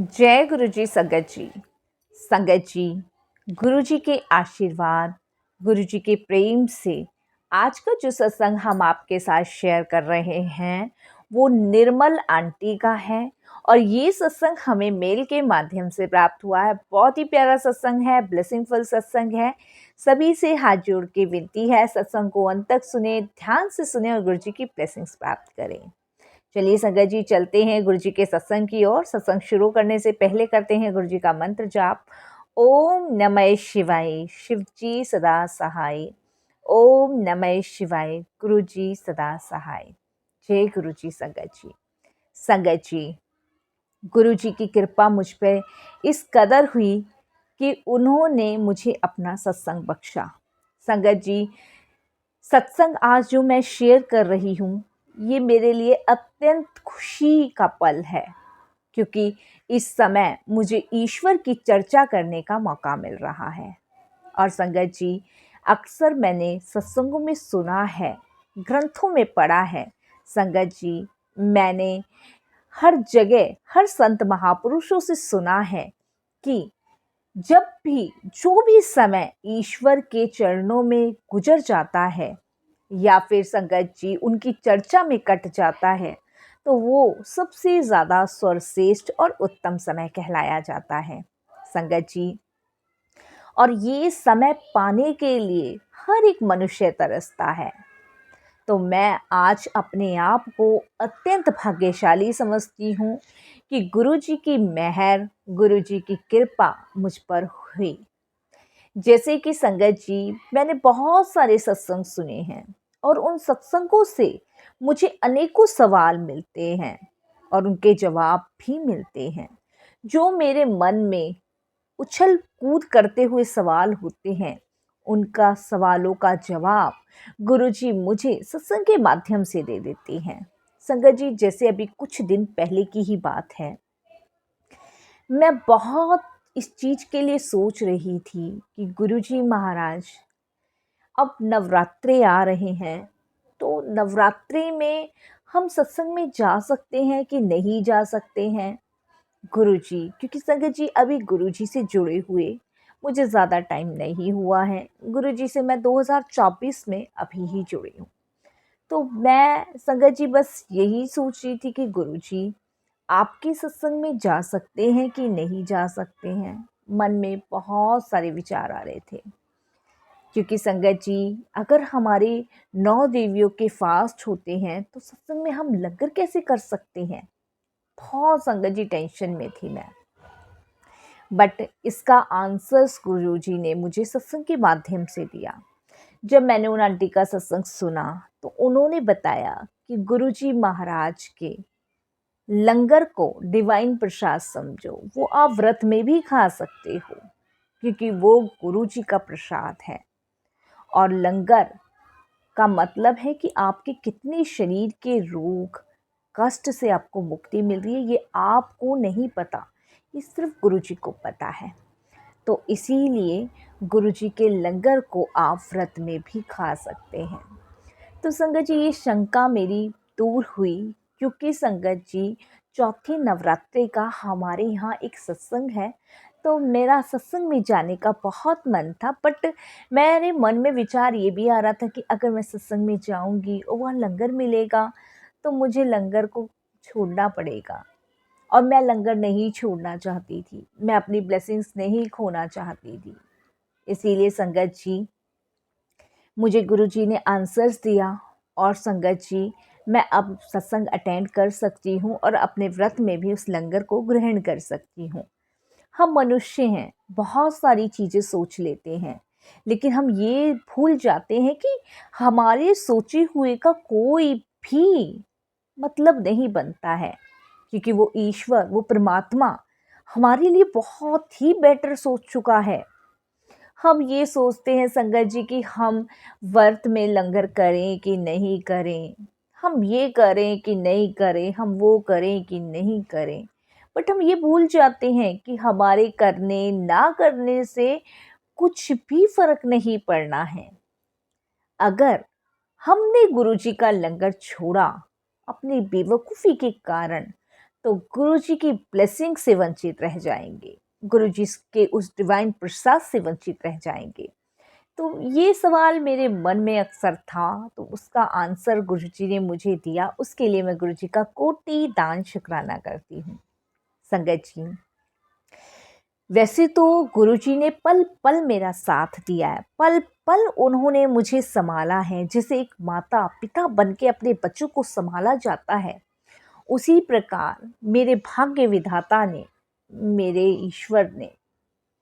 जय गुरु जी संगत जी। संगत जी, गुरु जी के आशीर्वाद, गुरु जी के प्रेम से आज का जो सत्संग हम आपके साथ शेयर कर रहे हैं वो निर्मल आंटी का है। और ये सत्संग हमें मेल के माध्यम से प्राप्त हुआ है। बहुत ही प्यारा सत्संग है, ब्लेसिंगफुल सत्संग है। सभी से हाथ जोड़ के विनती है, सत्संग को अंत तक सुने, ध्यान से सुने और गुरु जी की ब्लेसिंग्स प्राप्त करें। चलिए संगत जी, चलते हैं गुरु जी के सत्संग की ओर। सत्संग शुरू करने से पहले करते हैं गुरु जी का मंत्र जाप। ओम नमः शिवाय, शिव जी सदा सहाय। ओम नमः शिवाय, गुरु जी सदा सहाय। जय गुरु जी संगत जी। संगत जी, गुरु जी की कृपा मुझ पे इस कदर हुई कि उन्होंने मुझे अपना सत्संग बख्शा। संगत जी, सत्संग आज जो मैं शेयर कर रही हूँ ये मेरे लिए अत्यंत खुशी का पल है, क्योंकि इस समय मुझे ईश्वर की चर्चा करने का मौका मिल रहा है। और संगत जी, अक्सर मैंने सत्संगों में सुना है, ग्रंथों में पढ़ा है। संगत जी, मैंने हर जगह हर संत महापुरुषों से सुना है कि जब भी जो भी समय ईश्वर के चरणों में गुजर जाता है या फिर संगत जी उनकी चर्चा में कट जाता है तो वो सबसे ज़्यादा सर्वश्रेष्ठ और उत्तम समय कहलाया जाता है। संगत जी, और ये समय पाने के लिए हर एक मनुष्य तरसता है। तो मैं आज अपने आप को अत्यंत भाग्यशाली समझती हूँ कि गुरु जी की मेहर, गुरु जी की कृपा मुझ पर हुई। जैसे कि संगत जी, मैंने बहुत सारे सत्संग सुने हैं और उन सत्संगों से मुझे अनेकों सवाल मिलते हैं और उनके जवाब भी मिलते हैं। जो मेरे मन में उछल कूद करते हुए सवाल होते हैं, उनका सवालों का जवाब गुरुजी मुझे सत्संग के माध्यम से दे देते हैं। संगत जी, जैसे अभी कुछ दिन पहले की ही बात है, मैं बहुत इस चीज़ के लिए सोच रही थी कि गुरुजी महाराज अब नवरात्रे आ रहे हैं, तो नवरात्रि में हम सत्संग में जा सकते हैं कि नहीं जा सकते हैं। गुरुजी, क्योंकि संगत जी अभी गुरुजी से जुड़े हुए मुझे ज़्यादा टाइम नहीं हुआ है। गुरुजी से मैं 2024 में अभी ही जुड़ी हूँ। तो मैं संगत जी बस यही सोच रही थी कि गुरुजी आपके सत्संग में जा सकते हैं कि नहीं जा सकते हैं। मन में बहुत सारे विचार आ रहे थे, क्योंकि संगत जी अगर हमारे 9 देवियों के फास्ट होते हैं तो सत्संग में हम लंगर कैसे कर सकते हैं। बहुत संगत जी टेंशन में थी मैं, बट इसका आंसर्स गुरुजी ने मुझे सत्संग के माध्यम से दिया। जब मैंने उन आंटी का सत्संग सुना तो उन्होंने बताया कि गुरुजी महाराज के लंगर को डिवाइन प्रसाद समझो, वो आप व्रत में भी खा सकते हो क्योंकि वो गुरुजी का प्रसाद है। और लंगर का मतलब है कि आपके कितने शरीर के रोग कष्ट से आपको मुक्ति मिल रही है, ये आपको नहीं पता, ये सिर्फ गुरुजी को पता है। तो इसीलिए गुरुजी के लंगर को आप व्रत में भी खा सकते हैं। तो संगत जी ये शंका मेरी दूर हुई, क्योंकि संगत जी चौथी नवरात्रि का हमारे यहाँ एक सत्संग है। तो मेरा सत्संग में जाने का बहुत मन था, बट मेरे मन में विचार ये भी आ रहा था कि अगर मैं सत्संग में जाऊंगी और वहाँ लंगर मिलेगा तो मुझे लंगर को छोड़ना पड़ेगा, और मैं लंगर नहीं छोड़ना चाहती थी, मैं अपनी ब्लेसिंग्स नहीं खोना चाहती थी। इसीलिए संगत जी मुझे गुरुजी ने आंसर्स दिया, और संगत जी मैं अब सत्संग अटेंड कर सकती हूँ और अपने व्रत में भी उस लंगर को ग्रहण कर सकती हूँ। हम मनुष्य हैं, बहुत सारी चीज़ें सोच लेते हैं, लेकिन हम ये भूल जाते हैं कि हमारे सोचे हुए का कोई भी मतलब नहीं बनता है, क्योंकि वो ईश्वर, वो परमात्मा हमारे लिए बहुत ही बेटर सोच चुका है। हम ये सोचते हैं संगत जी कि हम व्रत में लंगर करें कि नहीं करें, हम ये करें कि नहीं करें, हम वो करें कि नहीं करें, बट हम ये भूल जाते हैं कि हमारे करने ना करने से कुछ भी फर्क नहीं पड़ना है। अगर हमने गुरुजी का लंगर छोड़ा अपनी बेवकूफ़ी के कारण, तो गुरु जी की ब्लेसिंग से वंचित रह जाएंगे, गुरु जी के उस डिवाइन प्रसाद से वंचित रह जाएंगे। तो ये सवाल मेरे मन में अक्सर था, तो उसका आंसर गुरु जी ने मुझे दिया। उसके लिए मैं गुरु जी का कोटि दान शुक्राना करती हूँ। संगत जी, वैसे तो गुरुजी ने पल पल मेरा साथ दिया है, पल पल उन्होंने मुझे संभाला है। जैसे एक माता पिता बन के अपने बच्चों को संभाला जाता है, उसी प्रकार मेरे भाग्य विधाता ने, मेरे ईश्वर ने,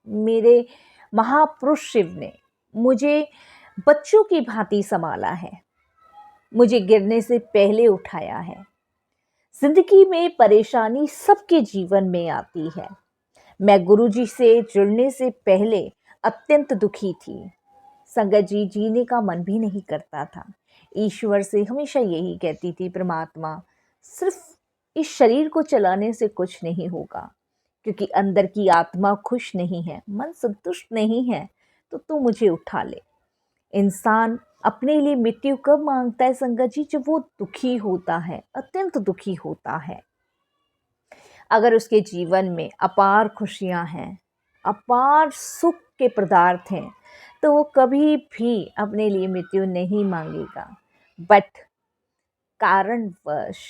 मेरे महापुरुष शिव ने मुझे बच्चों की भांति संभाला है। मुझे गिरने से पहले उठाया है। जिंदगी में परेशानी सबके जीवन में आती है। मैं गुरुजी से जुड़ने से पहले अत्यंत दुखी थी। संगत जी, जीने का मन भी नहीं करता था। ईश्वर से हमेशा यही कहती थी, परमात्मा सिर्फ इस शरीर को चलाने से कुछ नहीं होगा, क्योंकि अंदर की आत्मा खुश नहीं है, मन संतुष्ट नहीं है, तो तू मुझे उठा ले। इंसान अपने लिए मृत्यु कब मांगता है संगत जी? जब वो दुखी होता है, अत्यंत दुखी होता है। अगर उसके जीवन में अपार खुशियां हैं, अपार सुख के पदार्थ हैं, तो वो कभी भी अपने लिए मृत्यु नहीं मांगेगा। बट कारणवश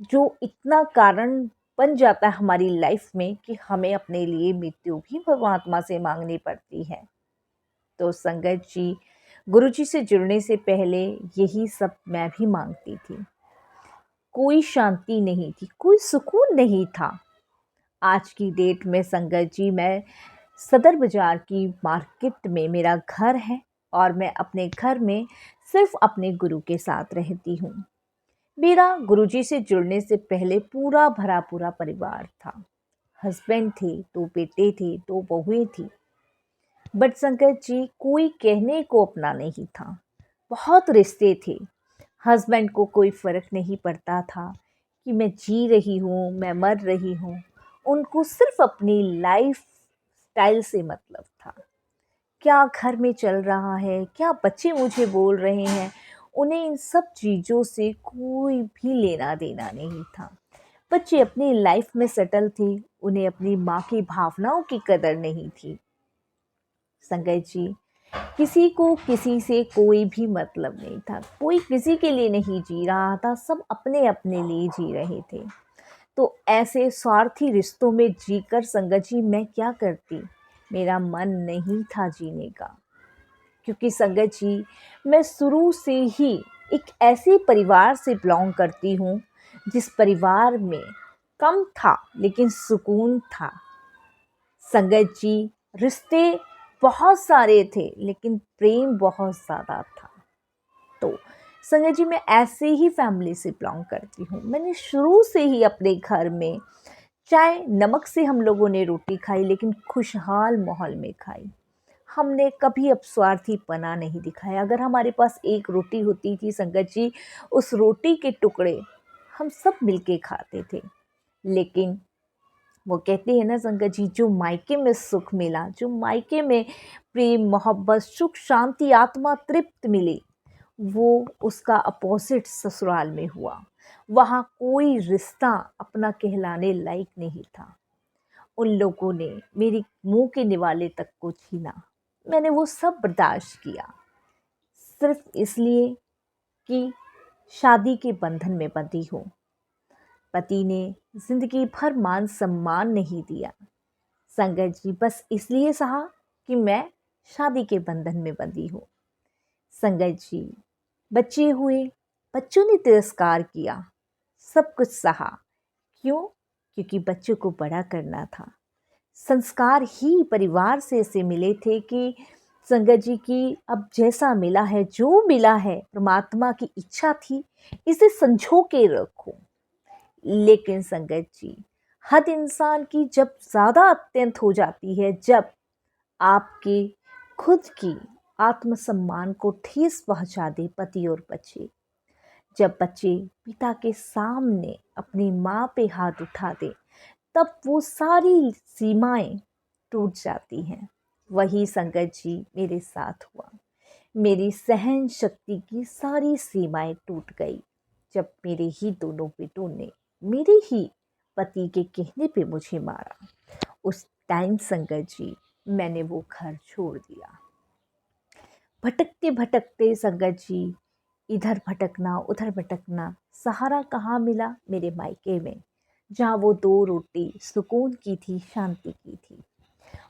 जो इतना कारण बन जाता है हमारी लाइफ में कि हमें अपने लिए मृत्यु भी परमात्मा से मांगनी पड़ती है। तो संगत जी, गुरु जी से जुड़ने से पहले यही सब मैं भी मांगती थी। कोई शांति नहीं थी, कोई सुकून नहीं था। आज की डेट में संगत जी, मैं सदर बाज़ार की मार्केट में मेरा घर है और मैं अपने घर में सिर्फ अपने गुरु के साथ रहती हूँ। मेरा गुरुजी से जुड़ने से पहले पूरा भरा पूरा परिवार था। हस्बैंड थे, 2 बेटे थे, 2 बहुएं थी। बट संगत जी, कोई कहने को अपना नहीं था। बहुत रिश्ते थे। हस्बैंड को कोई फ़र्क नहीं पड़ता था कि मैं जी रही हूँ, मैं मर रही हूँ। उनको सिर्फ अपनी लाइफ स्टाइल से मतलब था। क्या घर में चल रहा है, क्या बच्चे मुझे बोल रहे हैं, उन्हें इन सब चीज़ों से कोई भी लेना देना नहीं था। बच्चे अपनी लाइफ में सेटल थे, उन्हें अपनी माँ की भावनाओं की कदर नहीं थी। संगत जी, किसी को किसी से कोई भी मतलब नहीं था। कोई किसी के लिए नहीं जी रहा था, सब अपने अपने लिए जी रहे थे। तो ऐसे स्वार्थी रिश्तों में जीकर संगत जी, मैं क्या करती? मेरा मन नहीं था जीने का। क्योंकि संगत जी, मैं शुरू से ही एक ऐसे परिवार से बिलोंग करती हूँ जिस परिवार में कम था लेकिन सुकून था। संगत जी, रिश्ते बहुत सारे थे लेकिन प्रेम बहुत ज़्यादा था। तो संगत जी, मैं ऐसे ही फैमिली से बिलोंग करती हूँ। मैंने शुरू से ही अपने घर में चाय नमक से हम लोगों ने रोटी खाई, लेकिन खुशहाल माहौल में खाई। हमने कभी अपस्वार्थीपना नहीं दिखाया। अगर हमारे पास एक रोटी होती थी संगत जी, उस रोटी के टुकड़े हम सब मिलके खाते थे। लेकिन वो कहते हैं ना संगत जी, जो मायके में सुख मिला, जो मायके में प्रेम मोहब्बत सुख शांति आत्मा तृप्त मिली, वो उसका अपोजिट ससुराल में हुआ। वहाँ कोई रिश्ता अपना कहलाने लायक नहीं था। उन लोगों ने मेरी मुंह के निवाले तक को छीना। मैंने वो सब बर्दाश्त किया, सिर्फ इसलिए कि शादी के बंधन में बंधी हूँ। पति ने जिंदगी भर मान सम्मान नहीं दिया संगत जी, बस इसलिए सहा कि मैं शादी के बंधन में बंधी हूँ। संगत जी, बच्चे हुए, बच्चों ने तिरस्कार किया, सब कुछ सहा। क्यों? क्योंकि बच्चों को बड़ा करना था। संस्कार ही परिवार से ऐसे मिले थे कि संगत जी की अब जैसा मिला है, जो मिला है, परमात्मा की इच्छा थी इसे संजो के रखो। लेकिन संगत जी, हद इंसान की जब ज़्यादा अत्यंत हो जाती है, जब आपके खुद की आत्मसम्मान को ठेस पहुंचा दे पति और बच्चे, जब बच्चे पिता के सामने अपनी माँ पे हाथ उठा दे, तब वो सारी सीमाएं टूट जाती हैं। वही संगत जी मेरे साथ हुआ। मेरी सहन शक्ति की सारी सीमाएं टूट गई जब मेरे ही दोनों बेटों ने, मेरे ही पति के कहने पे मुझे मारा। उस टाइम संगत जी मैंने वो घर छोड़ दिया। भटकते भटकते संगत जी इधर भटकना उधर भटकना, सहारा कहाँ मिला? मेरे मायके में, जहाँ वो 2 रोटी सुकून की थी, शांति की थी।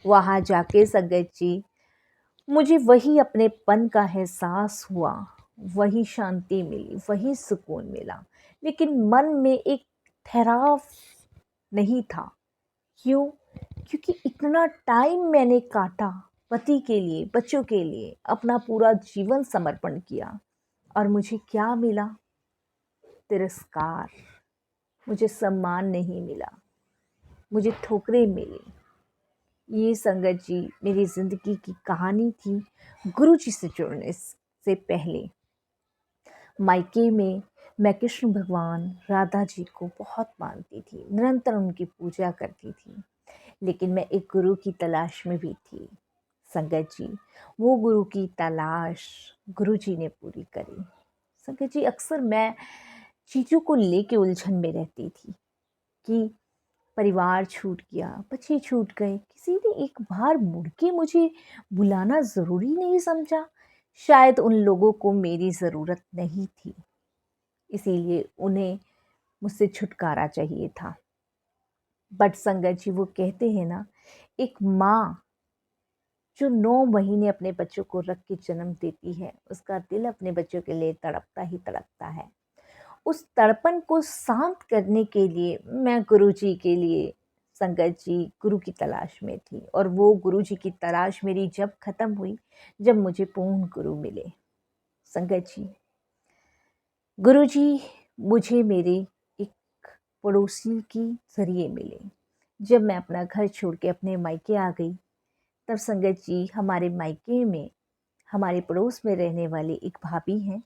वहाँ जाके संगत जी मुझे वही अपनेपन का एहसास हुआ, वही शांति मिली, वही सुकून मिला। लेकिन मन में एक ठहराव नहीं था। क्यों? क्योंकि इतना टाइम मैंने काटा पति के लिए, बच्चों के लिए, अपना पूरा जीवन समर्पण किया, और मुझे क्या मिला? तिरस्कार। मुझे सम्मान नहीं मिला, मुझे ठोकरें मिली। ये संगत जी मेरी ज़िंदगी की कहानी थी गुरु जी से जुड़ने से पहले। मायके में मैं कृष्ण भगवान, राधा जी को बहुत मानती थी, निरंतर उनकी पूजा करती थी। लेकिन मैं एक गुरु की तलाश में भी थी संगत जी। वो गुरु की तलाश गुरु जी ने पूरी करी। संगत जी अक्सर मैं चीज़ों को लेके उलझन में रहती थी कि परिवार छूट गया, बच्चे छूट गए, किसी ने एक बार मुड़ के मुझे बुलाना ज़रूरी नहीं समझा। शायद उन लोगों को मेरी ज़रूरत नहीं थी, इसीलिए उन्हें मुझसे छुटकारा चाहिए था। बट संगत जी वो कहते हैं ना, एक माँ जो 9 महीने अपने बच्चों को रख के जन्म देती है, उसका दिल अपने बच्चों के लिए तड़पता ही तड़पता है। उस तड़पन को शांत करने के लिए मैं गुरु जी के लिए संगत जी गुरु की तलाश में थी, और वो गुरु जी की तलाश मेरी जब ख़त्म हुई, जब मुझे पूर्ण गुरु मिले। संगत जी गुरु जी मुझे मेरे एक पड़ोसी की ज़रिए मिले। जब मैं अपना घर छोड़ के अपने मायके आ गई, तब संगत जी हमारे मायके में, हमारे पड़ोस में रहने वाले एक भाभी हैं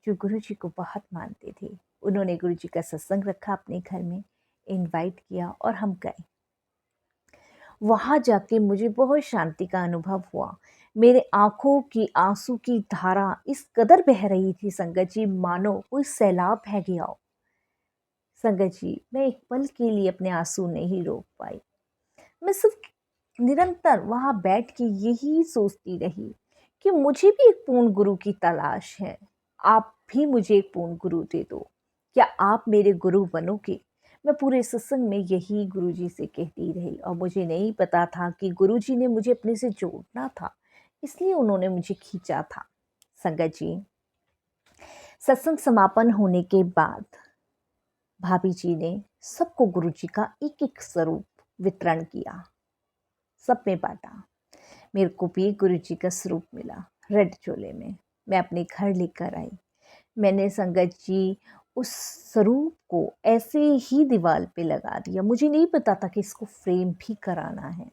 जो गुरु जी को बहुत मानते थे। उन्होंने गुरु जी का सत्संग रखा अपने घर में, इनवाइट किया और हम गए। वहाँ जाके मुझे बहुत शांति का अनुभव हुआ। मेरे आँखों की आंसू की धारा इस कदर बह रही थी संगत जी, मानो कोई सैलाब बह गया हो। संगत जी मैं एक पल के लिए अपने आंसू नहीं रोक पाई। मैं सिर्फ निरंतर वहाँ बैठ के यही सोचती रही कि मुझे भी एक पूर्ण गुरु की तलाश है। आप भी मुझे एक पूर्ण गुरु दे दो। क्या आप मेरे गुरु बनोगे? मैं पूरे सत्संग में यही गुरुजी से कहती रही, और मुझे नहीं पता था कि गुरुजी ने मुझे अपने से जोड़ना था, इसलिए उन्होंने मुझे खींचा था। संगत जी सत्संग समापन होने के बाद भाभी जी ने सबको गुरुजी का एक एक स्वरूप वितरण किया, सब में बांटा। मेरे को भी गुरुजी का स्वरूप मिला रेड चोले में। मैं अपने घर लेकर आई। मैंने संगत जी उस स्वरूप को ऐसे ही दीवार पे लगा दिया। मुझे नहीं पता था कि इसको फ्रेम भी कराना है।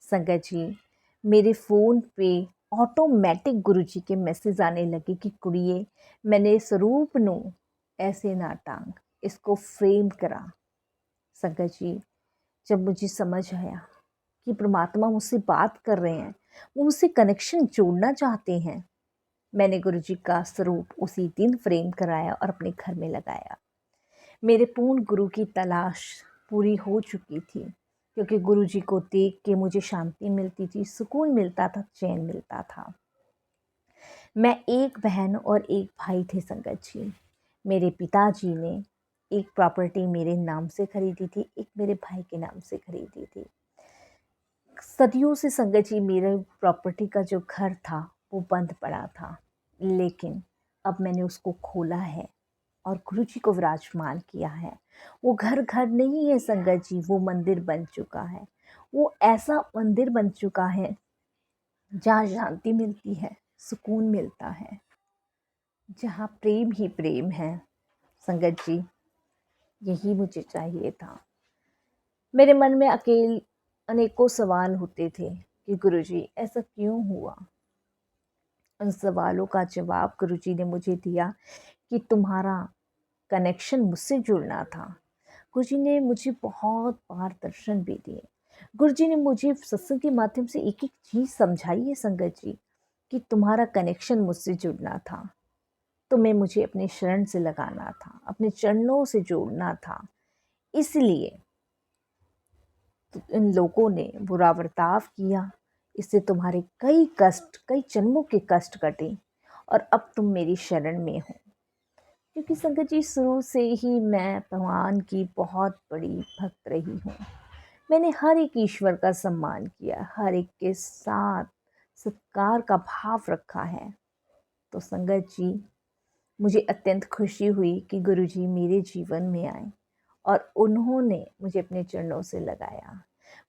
संगत जी मेरे फ़ोन पे ऑटोमेटिक गुरुजी के मैसेज आने लगे कि कुड़िए मैंने स्वरूप नू ऐसे ना टांग, इसको फ्रेम करा। संगत जी जब मुझे समझ आया कि परमात्मा मुझसे बात कर रहे हैं, वो मुझसे कनेक्शन जोड़ना चाहते हैं, मैंने गुरुजी का स्वरूप उसी दिन फ्रेम कराया और अपने घर में लगाया। मेरे पूर्ण गुरु की तलाश पूरी हो चुकी थी, क्योंकि गुरुजी को देख के मुझे शांति मिलती थी, सुकून मिलता था, चैन मिलता था। मैं एक बहन और एक भाई थे संगत जी। मेरे पिताजी ने एक प्रॉपर्टी मेरे नाम से खरीदी थी, एक मेरे भाई के नाम से खरीदी थी। सदियों से संगत जी मेरे प्रॉपर्टी का जो घर था वो बंद पड़ा था, लेकिन अब मैंने उसको खोला है और गुरुजी को विराजमान किया है। वो घर घर नहीं है संगत जी, वो मंदिर बन चुका है। वो ऐसा मंदिर बन चुका है जहाँ शांति मिलती है, सुकून मिलता है, जहाँ प्रेम ही प्रेम है। संगत जी यही मुझे चाहिए था। मेरे मन में अनेकों सवाल होते थे कि गुरुजी ऐसा क्यों हुआ। उन सवालों का जवाब गुरुजी ने मुझे दिया कि तुम्हारा कनेक्शन मुझसे जुड़ना था। गुरुजी ने मुझे बहुत बार दर्शन भी दिए। गुरुजी ने मुझे सत्संग के माध्यम से एक एक चीज़ समझाई है संगत जी, कि तुम्हारा कनेक्शन मुझसे जुड़ना था, तुम्हें मुझे अपने शरण से लगाना था, अपने चरणों से जोड़ना था। इसलिए तो इन लोगों ने बुरा बर्ताव किया, इससे तुम्हारे कई कष्ट, कई जन्मों के कष्ट कटे और अब तुम मेरी शरण में हो। क्योंकि संगत जी, शुरू से ही मैं भगवान की बहुत बड़ी भक्त रही हूँ। मैंने हर एक ईश्वर का सम्मान किया, हर एक के साथ सत्कार का भाव रखा है। तो संगत जी, मुझे अत्यंत खुशी हुई कि गुरुजी मेरे जीवन में आए और उन्होंने मुझे अपने चरणों से लगाया।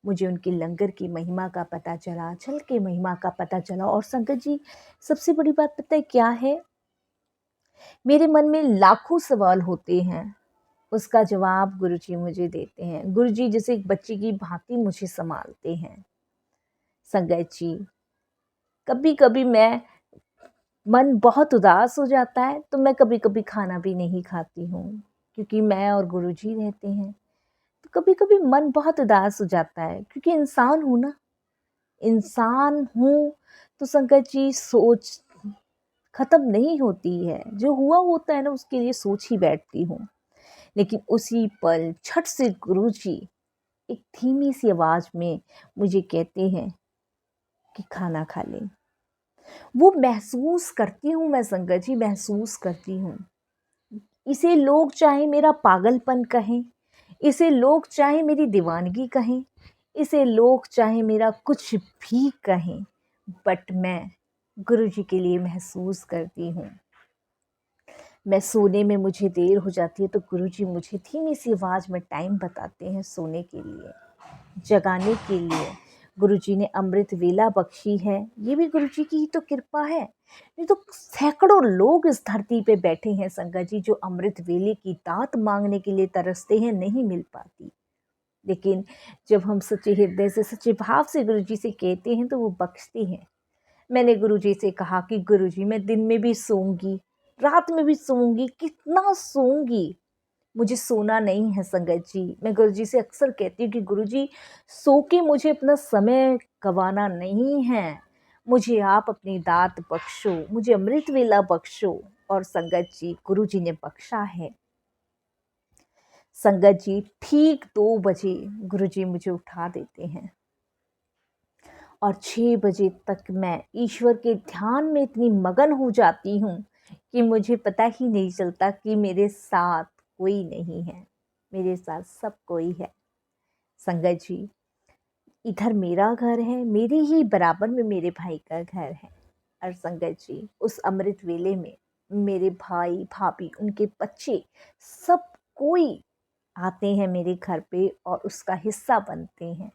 मुझे उनकी लंगर की महिमा का पता चला, छल की महिमा का पता चला। और संगत जी, सबसे बड़ी बात पता है क्या है? मेरे मन में लाखों सवाल होते हैं, उसका जवाब गुरुजी मुझे देते हैं। गुरुजी जैसे एक बच्चे की भांति मुझे संभालते हैं। संगत जी, कभी कभी मैं मन बहुत उदास हो जाता है तो मैं कभी कभी खाना भी नहीं खाती हूँ, क्योंकि मैं और गुरुजी रहते हैं। तो कभी कभी मन बहुत उदास हो जाता है, क्योंकि इंसान हूँ ना, इंसान हूँ। तो संगत जी, सोच खत्म नहीं होती है, जो हुआ होता है ना उसके लिए सोच ही बैठती हूँ। लेकिन उसी पल झट से गुरुजी एक धीमी सी आवाज में मुझे कहते हैं कि खाना खा ले। वो महसूस करती हूँ मैं संगत जी, महसूस करती हूँ। इसे लोग चाहे मेरा पागलपन कहें, इसे लोग चाहे मेरी दीवानगी कहें, इसे लोग चाहे मेरा कुछ भी कहें, बट मैं गुरुजी के लिए महसूस करती हूँ। मैं सोने में मुझे देर हो जाती है तो गुरुजी मुझे धीमी सी आवाज़ में टाइम बताते हैं सोने के लिए, जगाने के लिए। गुरुजी ने अमृत वेला बख्शी है, ये भी गुरुजी की ही तो कृपा है। नहीं तो सैकड़ों लोग इस धरती पे बैठे हैं संगत जी, जो अमृत वेले की दात मांगने के लिए तरसते हैं, नहीं मिल पाती। लेकिन जब हम सच्चे हृदय से, सच्चे भाव से गुरुजी से कहते हैं तो वो बख्शते हैं। मैंने गुरुजी से कहा कि गुरुजी, मैं दिन में भी सोऊंगी, रात में भी सोऊंगी, कितना सोऊंगी, मुझे सोना नहीं है संगत जी। मैं गुरुजी से अक्सर कहती हूँ कि गुरुजी, सो के मुझे अपना समय गंवाना नहीं है, मुझे आप अपनी दात बख्शो, मुझे अमृत वेला बख्शो। और संगत जी, गुरुजी ने बख्शा है। संगत जी, ठीक 2 बजे गुरुजी मुझे उठा देते हैं और 6 बजे तक मैं ईश्वर के ध्यान में इतनी मगन हो जाती हूँ कि मुझे पता ही नहीं चलता कि मेरे साथ कोई नहीं है, मेरे साथ सब कोई है। संगत जी, इधर मेरा घर है, मेरे ही बराबर में मेरे भाई का घर है। और संगत जी, उस अमृत वेले में मेरे भाई भाभी, उनके बच्चे, सब कोई आते हैं मेरे घर पे और उसका हिस्सा बनते हैं।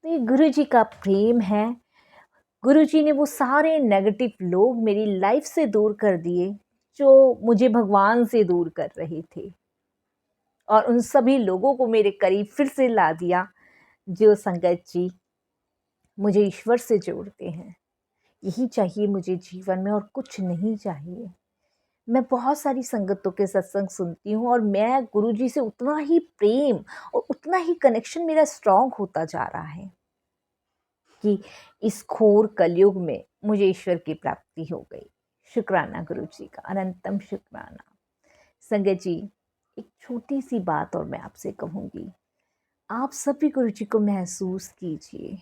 तो ये गुरुजी का प्रेम है। गुरुजी ने वो सारे नेगेटिव लोग मेरी लाइफ से दूर कर दिए जो मुझे भगवान से दूर कर रहे थे, और उन सभी लोगों को मेरे करीब फिर से ला दिया जो संगत जी मुझे ईश्वर से जोड़ते हैं। यही चाहिए मुझे जीवन में, और कुछ नहीं चाहिए। मैं बहुत सारी संगतों के सत्संग सुनती हूँ और मैं गुरुजी से उतना ही प्रेम और उतना ही कनेक्शन मेरा स्ट्रांग होता जा रहा है कि इस घोर कलयुग में मुझे ईश्वर की प्राप्ति हो गई। शुक्राना गुरुजी का, अनंतम शुक्राना। संगत जी, एक छोटी सी बात और मैं आपसे कहूँगी, आप सभी गुरुजी को महसूस कीजिए।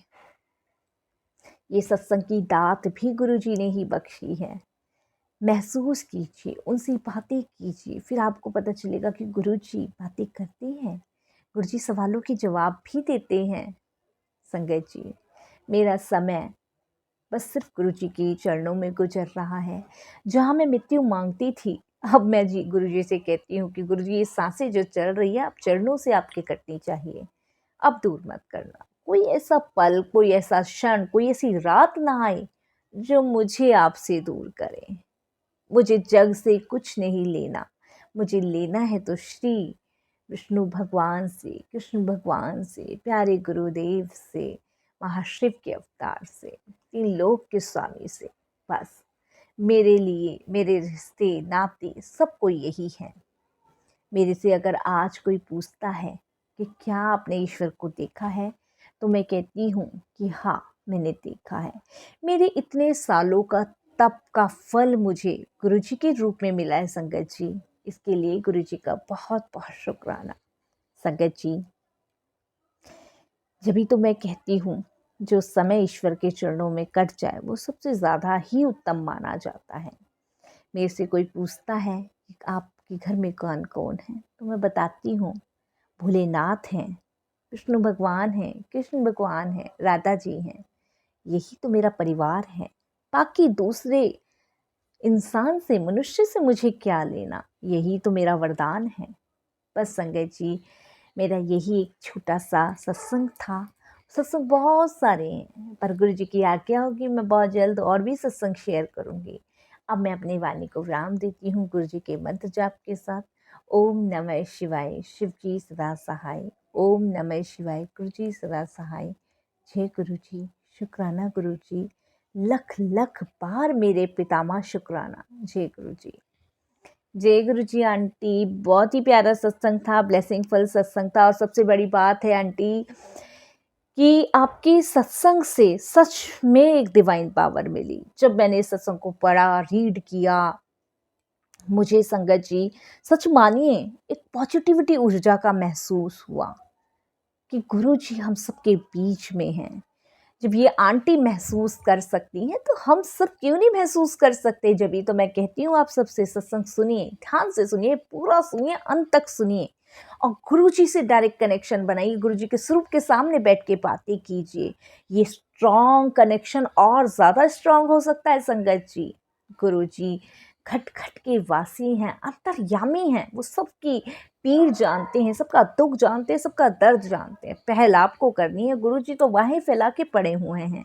ये सत्संग की दात भी गुरुजी ने ही बख्शी है। महसूस कीजिए, उनसे बातें कीजिए, फिर आपको पता चलेगा कि गुरुजी बातें करते हैं, गुरुजी सवालों के जवाब भी देते हैं। संगत जी, मेरा समय बस सिर्फ गुरुजी के चरणों में गुजर रहा है। जहाँ मैं मृत्यु मांगती थी, अब मैं जी गुरुजी से कहती हूँ कि गुरुजी, ये सांसें जो चल रही है, आप चरणों से आपके कटनी चाहिए, अब दूर मत करना। कोई ऐसा पल, कोई ऐसा क्षण, कोई ऐसी रात ना आए जो मुझे आपसे दूर करे। मुझे जग से कुछ नहीं लेना, मुझे लेना है तो श्री विष्णु भगवान से, कृष्ण भगवान से, प्यारे गुरुदेव से, महाशिव के अवतार से, 3 लोक के स्वामी से। बस मेरे लिए मेरे रिश्ते नाते सब कोई यही है। मेरे से अगर आज कोई पूछता है कि क्या आपने ईश्वर को देखा है, तो मैं कहती हूँ कि हाँ, मैंने देखा है। मेरे इतने सालों का तप का फल मुझे गुरुजी के रूप में मिला है संगत जी। इसके लिए गुरुजी का बहुत बहुत शुक्राना। संगत जी, जब भी तो मैं कहती हूँ जो समय ईश्वर के चरणों में कट जाए वो सबसे ज़्यादा ही उत्तम माना जाता है। मेरे से कोई पूछता है कि आपके घर में कौन कौन है, तो मैं बताती हूँ भोलेनाथ हैं, विष्णु भगवान हैं, कृष्ण भगवान हैं, राधा जी हैं। यही तो मेरा परिवार है। बाकी दूसरे इंसान से, मनुष्य से मुझे क्या लेना, यही तो मेरा वरदान है। बस संगत जी, मेरा यही एक छोटा सा सत्संग था। सत्संग बहुत सारे हैं, पर गुरु जी की आज्ञा होगी मैं बहुत जल्द और भी सत्संग शेयर करूँगी। अब मैं अपनी वाणी को विराम देती हूँ गुरु जी के मंत्र जाप के साथ। ओम नमः शिवाय, शिव जी सदा सहाय। ओम नमः शिवाय, गुरु जी सदा सहाय। जय गुरु जी, शुक्राना गुरु जी, लख लख बार मेरे पितामह शुक्राना। जय गुरु जी। जय गुरु जी आंटी, बहुत ही प्यारा सत्संग था, ब्लेसिंगफुल सत्संग था। और सबसे बड़ी बात है आंटी कि आपकी सत्संग से सच में एक डिवाइन पावर मिली। जब मैंने सत्संग को पढ़ा, रीड किया, मुझे संगत जी सच मानिए एक पॉजिटिविटी ऊर्जा का महसूस हुआ कि गुरु जी हम सबके बीच में हैं। जब ये आंटी महसूस कर सकती हैं तो हम सब क्यों नहीं महसूस कर सकते। जब ही तो मैं कहती हूँ आप सबसे सत्संग सुनिए, ध्यान से सुनिए, पूरा सुनिए, अंत तक सुनिए और गुरु जी से डायरेक्ट कनेक्शन बनाइए। गुरु जी के स्वरूप के सामने बैठ के बातें कीजिए। ये स्ट्रॉन्ग कनेक्शन और ज़्यादा स्ट्रॉन्ग हो सकता है संगत जी। गुरु जी खट खट के वासी हैं, अंतर्यामी हैं। वो सबकी पीर जानते हैं, सबका दुख जानते हैं, सबका दर्द जानते हैं। पहल आपको करनी है, गुरु जी तो वाहें फैला के पड़े हुए हैं।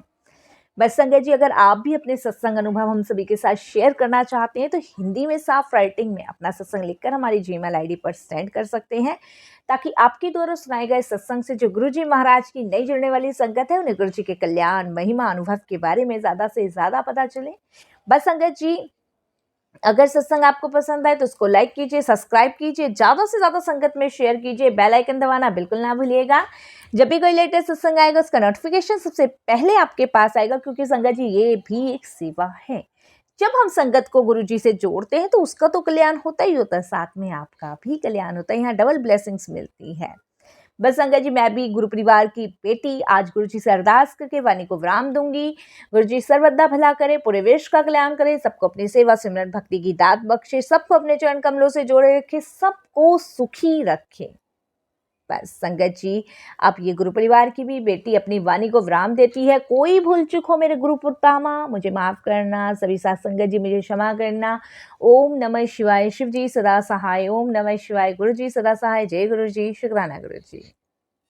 बस संगत जी, अगर आप भी अपने सत्संग अनुभव हम सभी के साथ शेयर करना चाहते हैं तो हिंदी में साफ राइटिंग में अपना सत्संग लिखकर हमारी जीमेल आईडी पर सेंड कर सकते हैं, ताकि आपके द्वारा सुनाए गए सत्संग से जो गुरु जी महाराज की नई जुड़ने वाली संगत है उन्हें गुरु जी के कल्याण, महिमा, अनुभव के बारे में ज़्यादा से ज़्यादा पता चले। बस संगत जी, अगर सत्संग आपको पसंद आए तो उसको लाइक कीजिए, सब्सक्राइब कीजिए, ज़्यादा से ज़्यादा संगत में शेयर कीजिए, बेल आइकन दबाना बिल्कुल ना भूलिएगा। जब भी कोई लेटेस्ट सत्संग आएगा उसका नोटिफिकेशन सबसे पहले आपके पास आएगा, क्योंकि संगत जी ये भी एक सेवा है। जब हम संगत को गुरु जी से जोड़ते हैं तो उसका तो कल्याण होता ही होता है, साथ में आपका भी कल्याण होता है। यहाँ डबल ब्लेसिंग्स मिलती है। बस संगत जी, मैं भी गुरु परिवार की बेटी आज गुरु जी से अरदास करके वाणी को विराम दूंगी। गुरु जी सर्वदा भला करे, पूरे विश्व का कल्याण करे, सबको अपनी सेवा सिमरन भक्ति की दात बख्शे, सबको अपने चरण कमलों से जोड़े रखे, सबको सुखी रखे। बस संगत जी, आप ये गुरु परिवार की भी बेटी अपनी वाणी को विराम देती है। कोई भूल चूक हो मेरे गुरु पुरतामा मुझे माफ करना, सभी साथ संगत जी मुझे क्षमा करना। ओम नमः शिवाय, शिव जी सदा सहाय। ओम नमः शिवाय, गुरु जी सदा सहाय। जय गुरु जी, शुक्राना गुरु जी।